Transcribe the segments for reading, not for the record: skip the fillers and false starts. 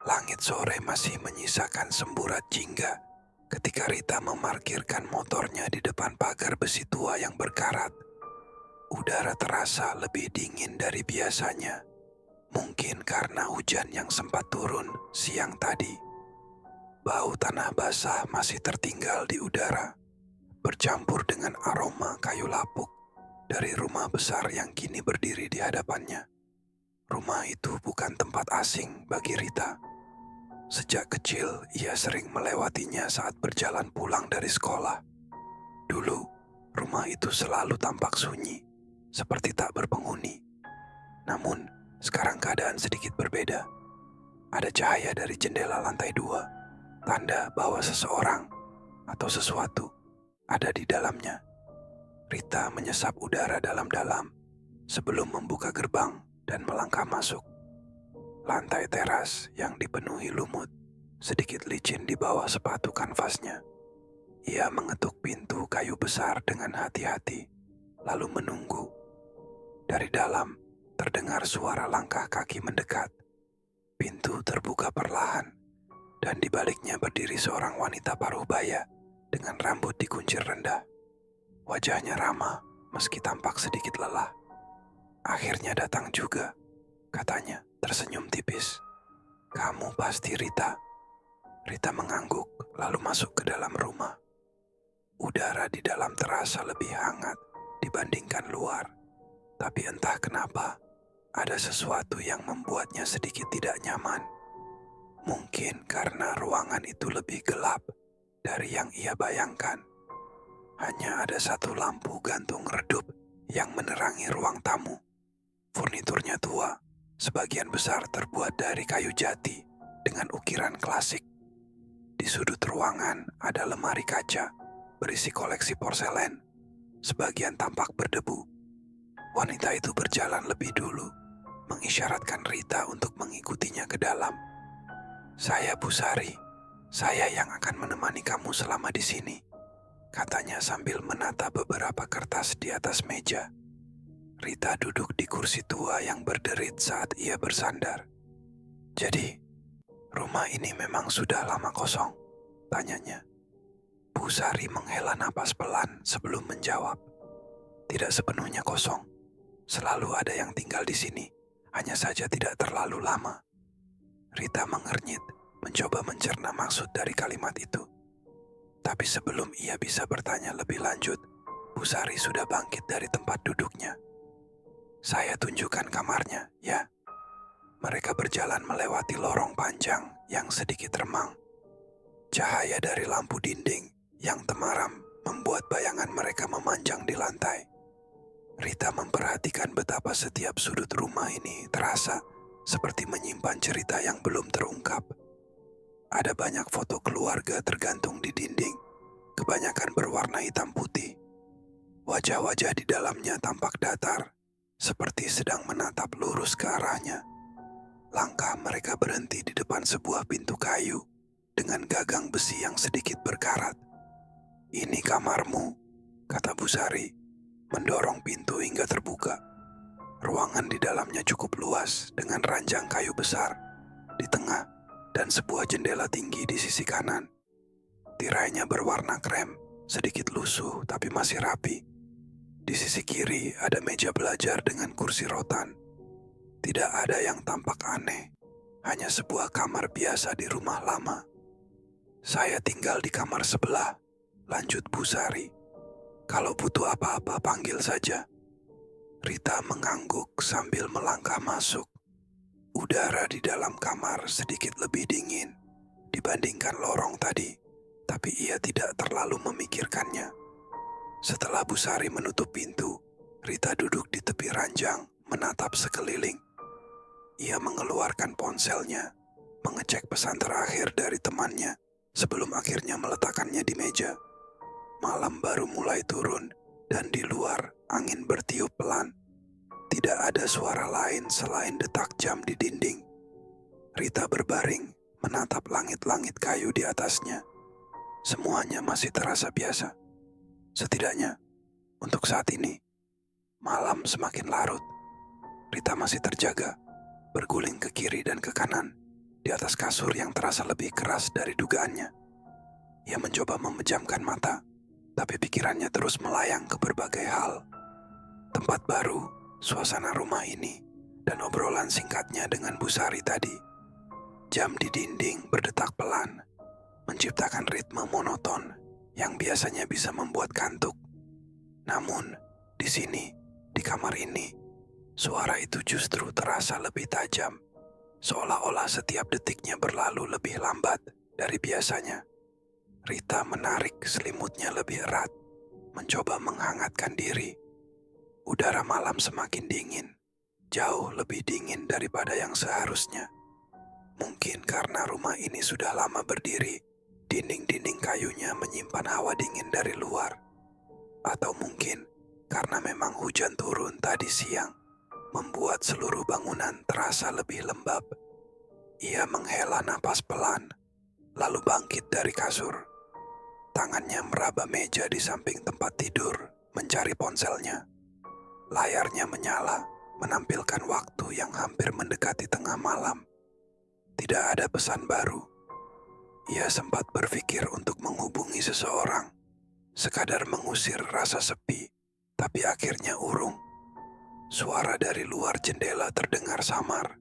Langit sore masih menyisakan semburat jingga ketika Rita memarkirkan motornya di depan pagar besi tua yang berkarat. Udara terasa lebih dingin dari biasanya, mungkin karena hujan yang sempat turun siang tadi. Bau tanah basah masih tertinggal di udara, bercampur dengan aroma kayu lapuk dari rumah besar yang kini berdiri di hadapannya. Rumah itu bukan tempat asing bagi Rita. Sejak kecil, ia sering melewatinya saat berjalan pulang dari sekolah. Dulu, rumah itu selalu tampak sunyi, seperti tak berpenghuni. Namun, sekarang keadaan sedikit berbeda. Ada cahaya dari jendela lantai 2, tanda bahwa seseorang atau sesuatu ada di dalamnya. Rita menyesap udara dalam-dalam sebelum membuka gerbang dan melangkah masuk. Lantai teras yang dipenuhi lumut, sedikit licin di bawah sepatu kanvasnya. Ia mengetuk pintu kayu besar dengan hati-hati, lalu menunggu. Dari dalam, terdengar suara langkah kaki mendekat. Pintu terbuka perlahan, dan di baliknya berdiri seorang wanita paruh baya dengan rambut dikuncir rendah. Wajahnya ramah, meski tampak sedikit lelah. Akhirnya datang juga, katanya tersenyum tipis. "Kamu pasti Rita." Rita mengangguk lalu masuk ke dalam rumah. Udara di dalam terasa lebih hangat dibandingkan luar. Tapi entah kenapa, ada sesuatu yang membuatnya sedikit tidak nyaman. Mungkin karena ruangan itu lebih gelap dari yang ia bayangkan. Hanya ada satu lampu gantung redup yang menerangi ruang tamu. Furniturnya tua, sebagian besar terbuat dari kayu jati dengan ukiran klasik. Di sudut ruangan ada lemari kaca berisi koleksi porselen, sebagian tampak berdebu. Wanita itu berjalan lebih dulu, mengisyaratkan Rita untuk mengikutinya ke dalam. "Saya Busari, saya yang akan menemani kamu selama di sini," katanya sambil menata beberapa kertas di atas meja. Rita duduk di kursi tua yang berderit saat ia bersandar. "Jadi, rumah ini memang sudah lama kosong?" tanyanya. Busari menghela napas pelan sebelum menjawab. "Tidak sepenuhnya kosong. Selalu ada yang tinggal di sini, hanya saja tidak terlalu lama." Rita mengernyit, mencoba mencerna maksud dari kalimat itu. Tapi sebelum ia bisa bertanya lebih lanjut, Busari sudah bangkit dari tempat duduknya. "Saya tunjukkan kamarnya, ya." Mereka berjalan melewati lorong panjang yang sedikit remang. Cahaya dari lampu dinding yang temaram membuat bayangan mereka memanjang di lantai. Rita memperhatikan betapa setiap sudut rumah ini terasa seperti menyimpan cerita yang belum terungkap. Ada banyak foto keluarga tergantung di dinding, kebanyakan berwarna hitam putih. Wajah-wajah di dalamnya tampak datar, seperti sedang menatap lurus ke arahnya. Langkah mereka berhenti di depan sebuah pintu kayu dengan gagang besi yang sedikit berkarat. "Ini kamarmu," kata Busari, mendorong pintu hingga terbuka. Ruangan di dalamnya cukup luas dengan ranjang kayu besar di tengah dan sebuah jendela tinggi di sisi kanan. Tirainya berwarna krem, sedikit lusuh tapi masih rapi. Di sisi kiri ada meja belajar dengan kursi rotan. Tidak ada yang tampak aneh, hanya sebuah kamar biasa di rumah lama. "Saya tinggal di kamar sebelah," lanjut Busari. "Kalau butuh apa-apa panggil saja." Rita mengangguk sambil melangkah masuk. Udara di dalam kamar sedikit lebih dingin dibandingkan lorong tadi, tapi ia tidak terlalu memikirkannya. Setelah Busari menutup pintu, Rita duduk di tepi ranjang menatap sekeliling. Ia mengeluarkan ponselnya, mengecek pesan terakhir dari temannya sebelum akhirnya meletakkannya di meja. Malam baru mulai turun dan di luar angin bertiup pelan. Tidak ada suara lain selain detak jam di dinding. Rita berbaring menatap langit-langit kayu di atasnya. Semuanya masih terasa biasa. Setidaknya untuk saat ini. Malam semakin larut. Rita masih terjaga, berguling ke kiri dan ke kanan di atas kasur yang terasa lebih keras dari dugaannya. Ia mencoba memejamkan mata, tapi pikirannya terus melayang ke berbagai hal. Tempat baru, suasana rumah ini, dan obrolan singkatnya dengan Bu Sari tadi. Jam di dinding berdetak pelan, menciptakan ritme monoton yang biasanya bisa membuat kantuk. Namun, di sini, di kamar ini, suara itu justru terasa lebih tajam, seolah-olah setiap detiknya berlalu lebih lambat dari biasanya. Rita menarik selimutnya lebih erat, mencoba menghangatkan diri. Udara malam semakin dingin, jauh lebih dingin daripada yang seharusnya. Mungkin karena rumah ini sudah lama berdiri, dinding-dinding kayunya menyimpan hawa dingin dari luar. Atau mungkin karena memang hujan turun tadi siang, membuat seluruh bangunan terasa lebih lembab. Ia menghela napas pelan, lalu bangkit dari kasur. Tangannya meraba meja di samping tempat tidur, mencari ponselnya. Layarnya menyala, menampilkan waktu yang hampir mendekati tengah malam. Tidak ada pesan baru. Ia sempat berpikir untuk menghubungi seseorang, sekadar mengusir rasa sepi, tapi akhirnya urung. Suara dari luar jendela terdengar samar.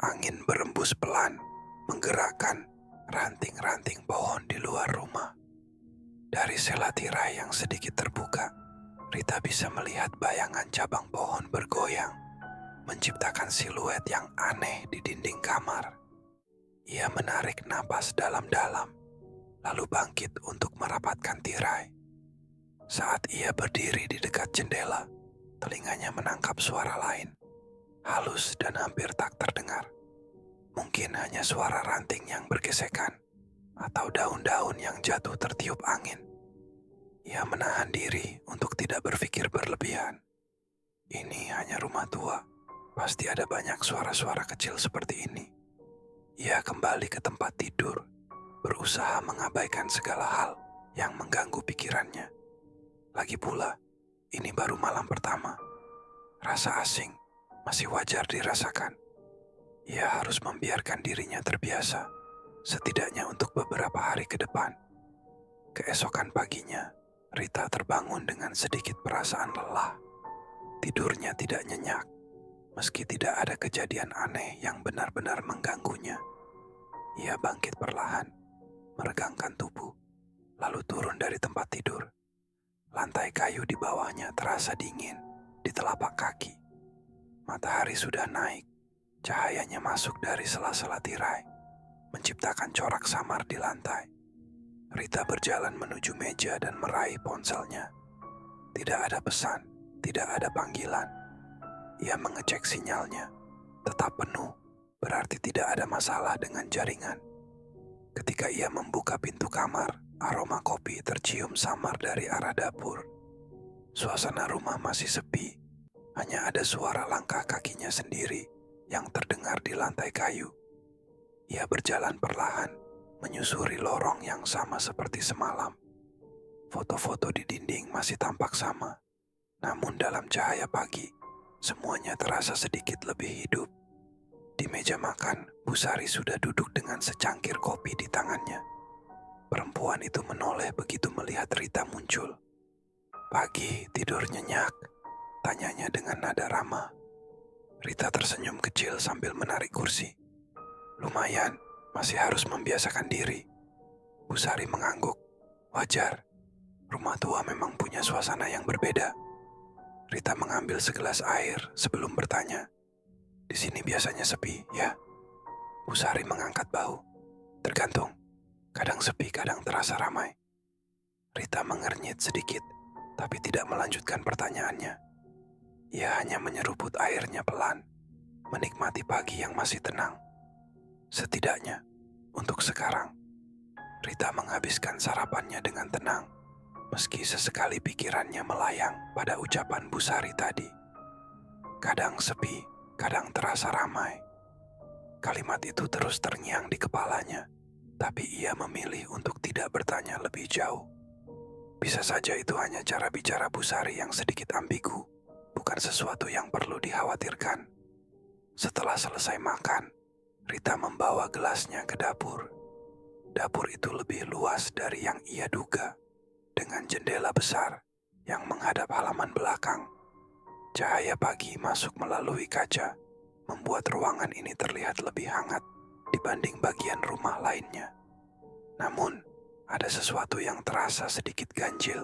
Angin berembus pelan, menggerakkan ranting-ranting pohon di luar rumah. Dari sela tirai yang sedikit terbuka, Rita bisa melihat bayangan cabang pohon bergoyang, menciptakan siluet yang aneh di dinding kamar. Ia menarik napas dalam-dalam, lalu bangkit untuk merapatkan tirai. Saat ia berdiri di dekat jendela, telinganya menangkap suara lain, halus dan hampir tak terdengar. Mungkin hanya suara ranting yang bergesekan, atau daun-daun yang jatuh tertiup angin. Ia menahan diri untuk tidak berpikir berlebihan. Ini hanya rumah tua, pasti ada banyak suara-suara kecil seperti ini. Ia kembali ke tempat tidur, berusaha mengabaikan segala hal yang mengganggu pikirannya. Lagi pula, ini baru malam pertama. Rasa asing masih wajar dirasakan. Ia harus membiarkan dirinya terbiasa, setidaknya untuk beberapa hari ke depan. Keesokan paginya, Rita terbangun dengan sedikit perasaan lelah. Tidurnya tidak nyenyak, meski tidak ada kejadian aneh yang benar-benar mengganggunya. Ia bangkit perlahan, meregangkan tubuh, lalu turun dari tempat tidur. Lantai kayu di bawahnya terasa dingin di telapak kaki. Matahari sudah naik, cahayanya masuk dari sela-sela tirai, menciptakan corak samar di lantai. Rita berjalan menuju meja dan meraih ponselnya. Tidak ada pesan, tidak ada panggilan. Ia mengecek sinyalnya, tetap penuh, berarti tidak ada masalah dengan jaringan. Ketika ia membuka pintu kamar, aroma kopi tercium samar dari arah dapur. Suasana rumah masih sepi, hanya ada suara langkah kakinya sendiri yang terdengar di lantai kayu. Ia berjalan perlahan, menyusuri lorong yang sama seperti semalam. Foto-foto di dinding masih tampak sama, namun dalam cahaya pagi, semuanya terasa sedikit lebih hidup. Di meja makan, Bu Sari sudah duduk dengan secangkir kopi di tangannya. Perempuan itu menoleh begitu melihat Rita muncul. "Pagi tidur nyenyak?" tanyanya dengan nada ramah. Rita tersenyum kecil sambil menarik kursi. "Lumayan, masih harus membiasakan diri." Bu Sari mengangguk. "Wajar, rumah tua memang punya suasana yang berbeda." Rita mengambil segelas air sebelum bertanya, "Di sini biasanya sepi, ya?" Bu Sari mengangkat bahu. "Tergantung, kadang sepi, kadang terasa ramai." Rita mengernyit sedikit, tapi tidak melanjutkan pertanyaannya. Ia hanya menyeruput airnya pelan, menikmati pagi yang masih tenang. Setidaknya, untuk sekarang, Rita menghabiskan sarapannya dengan tenang, meski sesekali pikirannya melayang pada ucapan Bu Sari tadi. Kadang sepi, kadang terasa ramai. Kalimat itu terus terngiang di kepalanya, tapi ia memilih untuk tidak bertanya lebih jauh. Bisa saja itu hanya cara bicara Bu Sari yang sedikit ambigu, bukan sesuatu yang perlu dikhawatirkan. Setelah selesai makan, Rita membawa gelasnya ke dapur. Dapur itu lebih luas dari yang ia duga, dengan jendela besar yang menghadap halaman belakang. Cahaya pagi masuk melalui kaca, membuat ruangan ini terlihat lebih hangat dibanding bagian rumah lainnya. Namun, ada sesuatu yang terasa sedikit ganjil.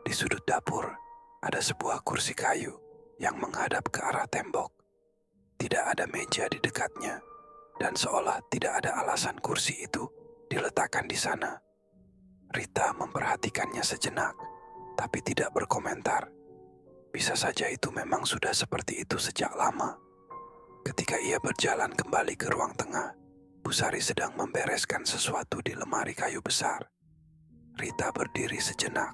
Di sudut dapur, ada sebuah kursi kayu yang menghadap ke arah tembok. Tidak ada meja di dekatnya, dan seolah tidak ada alasan kursi itu diletakkan di sana. Rita memperhatikannya sejenak, tapi tidak berkomentar. Bisa saja itu memang sudah seperti itu sejak lama. Ketika ia berjalan kembali ke ruang tengah, Busari sedang membereskan sesuatu di lemari kayu besar. Rita berdiri sejenak,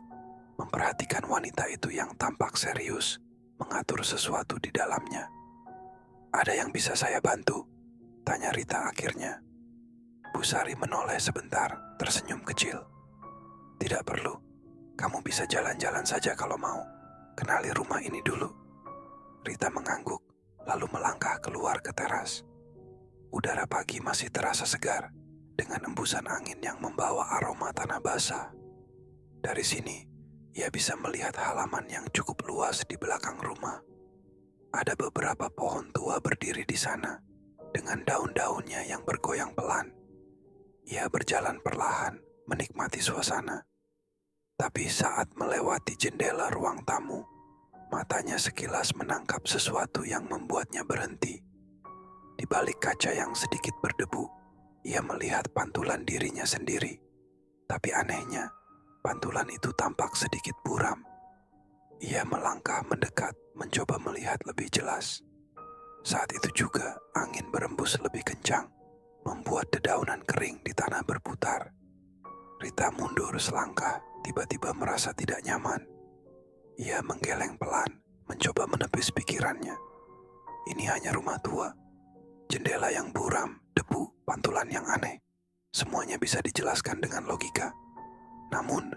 memperhatikan wanita itu yang tampak serius, mengatur sesuatu di dalamnya. "Ada yang bisa saya bantu?" tanya Rita akhirnya. Busari menoleh sebentar, tersenyum kecil. "Tidak perlu, kamu bisa jalan-jalan saja kalau mau. Kenali rumah ini dulu." Rita mengangguk, lalu melangkah keluar ke teras. Udara pagi masih terasa segar, dengan embusan angin yang membawa aroma tanah basah. Dari sini, ia bisa melihat halaman yang cukup luas di belakang rumah. Ada beberapa pohon tua berdiri di sana, dengan daun-daunnya yang bergoyang pelan. Ia berjalan perlahan, menikmati suasana. Tapi saat melewati jendela ruang tamu, matanya sekilas menangkap sesuatu yang membuatnya berhenti. Di balik kaca yang sedikit berdebu, ia melihat pantulan dirinya sendiri. Tapi anehnya, pantulan itu tampak sedikit buram. Ia melangkah mendekat, mencoba melihat lebih jelas. Saat itu juga angin berembus lebih kencang, membuat dedaunan kering di tanah berputar. Rita mundur selangkah, tiba-tiba merasa tidak nyaman. Ia menggeleng pelan, mencoba menepis pikirannya. Ini hanya rumah tua. Jendela yang buram, debu, pantulan yang aneh. Semuanya bisa dijelaskan dengan logika. Namun,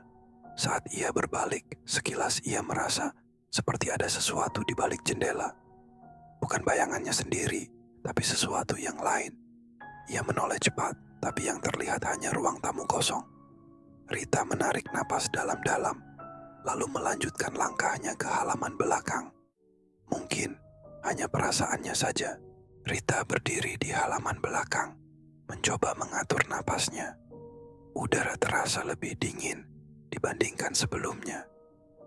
saat ia berbalik, sekilas ia merasa seperti ada sesuatu di balik jendela. Bukan bayangannya sendiri, tapi sesuatu yang lain. Ia menoleh cepat, tapi yang terlihat hanya ruang tamu kosong. Rita menarik napas dalam-dalam, lalu melanjutkan langkahnya ke halaman belakang. Mungkin hanya perasaannya saja. Rita berdiri di halaman belakang, mencoba mengatur napasnya. Udara terasa lebih dingin dibandingkan sebelumnya.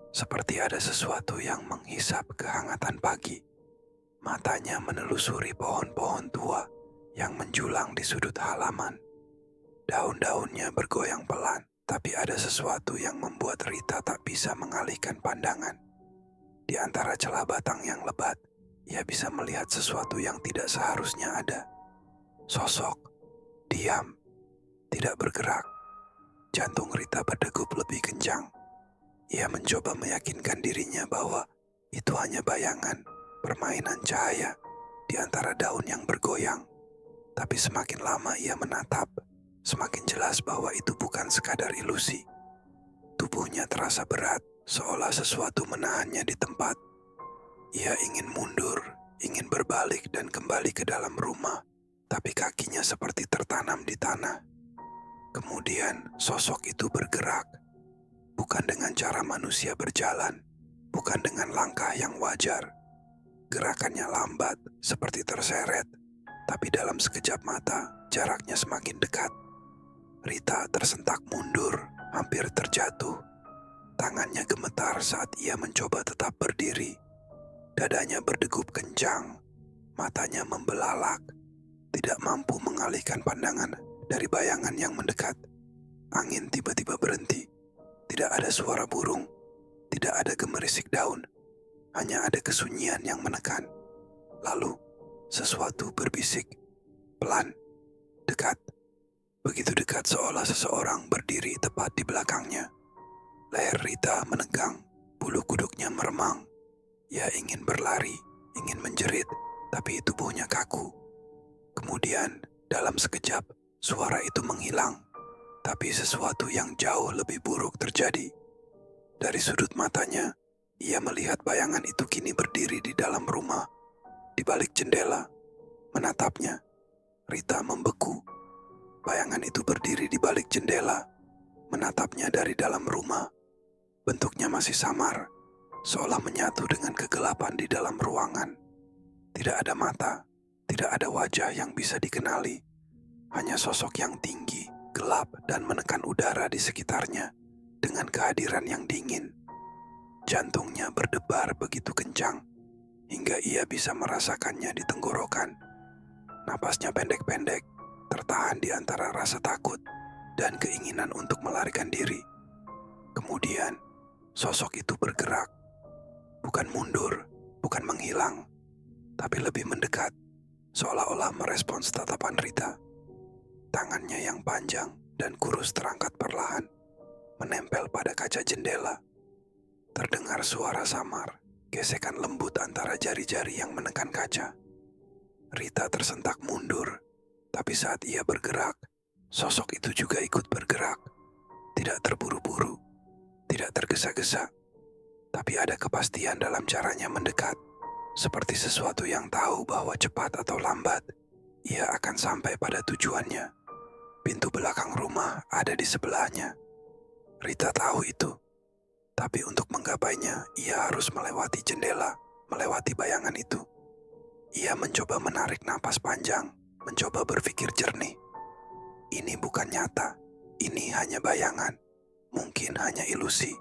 Seperti ada sesuatu yang menghisap kehangatan pagi. Matanya menelusuri pohon-pohon tua yang menjulang di sudut halaman. Daun-daunnya bergoyang pelan, tapi ada sesuatu yang membuat Rita tak bisa mengalihkan pandangan. Di antara celah batang yang lebat, ia bisa melihat sesuatu yang tidak seharusnya ada. Sosok, diam, tidak bergerak. Jantung Rita berdegup lebih kencang. Ia mencoba meyakinkan dirinya bahwa itu hanya bayangan, permainan cahaya di antara daun yang bergoyang. Tapi semakin lama ia menatap, semakin jelas bahwa itu bukan sekadar ilusi. Tubuhnya terasa berat, seolah sesuatu menahannya di tempat. Ia ingin mundur, ingin berbalik dan kembali ke dalam rumah, tapi kakinya seperti tertanam di tanah. Kemudian sosok itu bergerak, bukan dengan cara manusia berjalan, bukan dengan langkah yang wajar. Gerakannya lambat, seperti terseret, tapi dalam sekejap mata, jaraknya semakin dekat. Rita tersentak mundur, hampir terjatuh. Tangannya gemetar saat ia mencoba tetap berdiri. Dadanya berdegup kencang, matanya membelalak, tidak mampu mengalihkan pandangan dari bayangan yang mendekat. Angin tiba-tiba berhenti. Tidak ada suara burung, tidak ada gemerisik daun, hanya ada kesunyian yang menekan. Lalu, sesuatu berbisik, pelan, dekat. Begitu dekat seolah seseorang berdiri tepat di belakangnya. Leher Rita menegang, bulu kuduknya meremang. Ia ingin berlari, ingin menjerit, tapi tubuhnya kaku. Kemudian, dalam sekejap, suara itu menghilang. Tapi sesuatu yang jauh lebih buruk terjadi. Dari sudut matanya, ia melihat bayangan itu kini berdiri di dalam rumah, di balik jendela, menatapnya. Rita membeku. Bayangan itu berdiri di balik jendela, menatapnya dari dalam rumah. Bentuknya masih samar, seolah menyatu dengan kegelapan di dalam ruangan. Tidak ada mata, tidak ada wajah yang bisa dikenali. Hanya sosok yang tinggi, gelap, dan menekan udara di sekitarnya dengan kehadiran yang dingin. Jantungnya berdebar begitu kencang, hingga ia bisa merasakannya di tenggorokan. Napasnya pendek-pendek, tertahan di antara rasa takut dan keinginan untuk melarikan diri. Kemudian, sosok itu bergerak. Bukan mundur, bukan menghilang, tapi lebih mendekat, seolah-olah merespons tatapan Rita. Tangannya yang panjang dan kurus terangkat perlahan, menempel pada kaca jendela. Terdengar suara samar, gesekan lembut antara jari-jari yang menekan kaca. Rita tersentak mundur, tapi saat ia bergerak, sosok itu juga ikut bergerak. Tidak terburu-buru, tidak tergesa-gesa, tapi ada kepastian dalam caranya mendekat. Seperti sesuatu yang tahu bahwa cepat atau lambat, ia akan sampai pada tujuannya. Pintu belakang rumah ada di sebelahnya. Rita tahu itu, tapi untuk menggapainya, ia harus melewati jendela, melewati bayangan itu. Ia mencoba menarik napas panjang, mencoba berpikir jernih. Ini bukan nyata, ini hanya bayangan, mungkin hanya ilusi.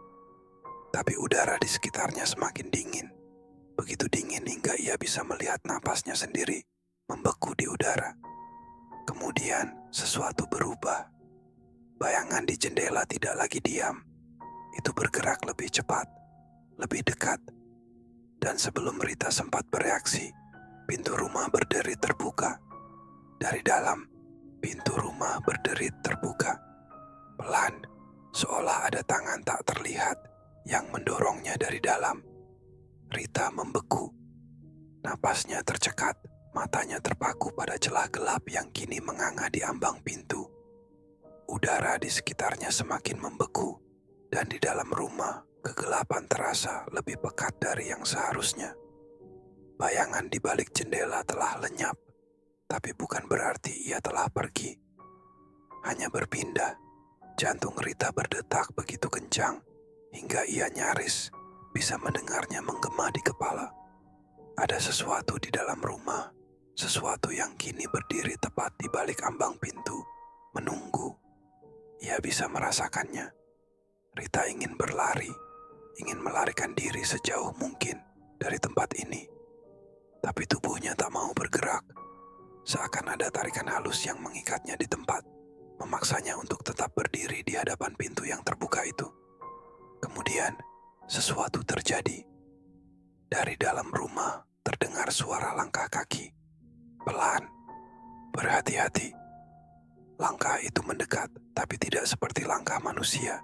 Tapi udara di sekitarnya semakin dingin, begitu dingin hingga ia bisa melihat napasnya sendiri membeku di udara. Kemudian sesuatu berubah. Bayangan di jendela tidak lagi diam. Itu bergerak lebih cepat, lebih dekat. Dan sebelum Rita sempat bereaksi, pintu rumah berderit terbuka. Dari dalam, pintu rumah berderit terbuka. Pelan, seolah ada tangan tak terlihat yang mendorongnya dari dalam. Rita membeku. Napasnya tercekat, matanya terpaku pada celah gelap yang kini menganga di ambang pintu. Udara di sekitarnya semakin membeku, dan di dalam rumah kegelapan terasa lebih pekat dari yang seharusnya. Bayangan di balik jendela telah lenyap, tapi bukan berarti ia telah pergi. Hanya berpindah. Jantung Rita berdetak begitu kencang, hingga ia nyaris bisa mendengarnya menggema di kepala. Ada sesuatu di dalam rumah, sesuatu yang kini berdiri tepat di balik ambang pintu, menunggu. Ia bisa merasakannya. Rita ingin berlari, ingin melarikan diri sejauh mungkin dari tempat ini. Tapi tubuhnya tak mau bergerak, seakan ada tarikan halus yang mengikatnya di tempat, memaksanya untuk tetap berdiri di hadapan pintu yang terbuka itu. Kemudian, sesuatu terjadi. Dari dalam rumah terdengar suara langkah kaki. Pelan, berhati-hati. Langkah itu mendekat, tapi tidak seperti langkah manusia.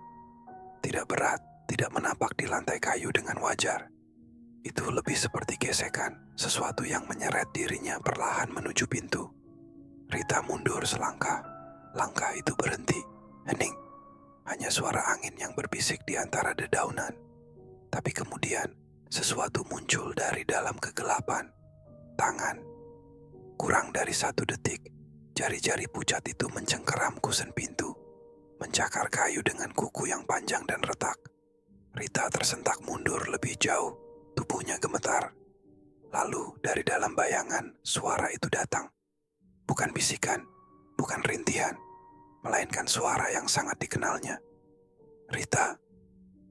Tidak berat, tidak menapak di lantai kayu dengan wajar. Itu lebih seperti gesekan, sesuatu yang menyeret dirinya perlahan menuju pintu. Rita mundur selangkah. Langkah itu berhenti, hening. Hanya suara angin yang berbisik di antara dedaunan. Tapi kemudian, sesuatu muncul dari dalam kegelapan. Tangan. Kurang dari 1 detik, jari-jari pucat itu mencengkeram kusen pintu, mencakar kayu dengan kuku yang panjang dan retak. Rita tersentak mundur lebih jauh, tubuhnya gemetar. Lalu dari dalam bayangan, suara itu datang. Bukan bisikan, bukan rintihan, melainkan suara yang sangat dikenalnya. Rita,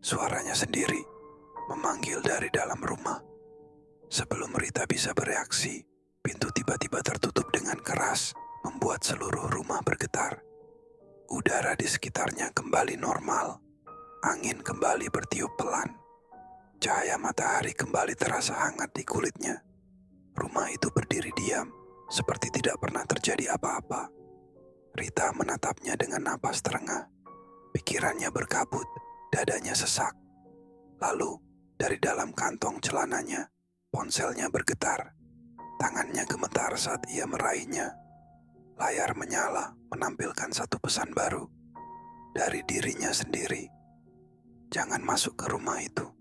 suaranya sendiri, memanggil dari dalam rumah. Sebelum Rita bisa bereaksi, pintu tiba-tiba tertutup dengan keras, membuat seluruh rumah bergetar. Udara di sekitarnya kembali normal, angin kembali bertiup pelan. Cahaya matahari kembali terasa hangat di kulitnya. Rumah itu berdiri diam, seperti tidak pernah terjadi apa-apa. Rita menatapnya dengan napas terengah. Pikirannya berkabut, dadanya sesak. Lalu, dari dalam kantong celananya, ponselnya bergetar. Tangannya gemetar saat ia meraihnya. Layar menyala, menampilkan satu pesan baru. Dari dirinya sendiri. Jangan masuk ke rumah itu.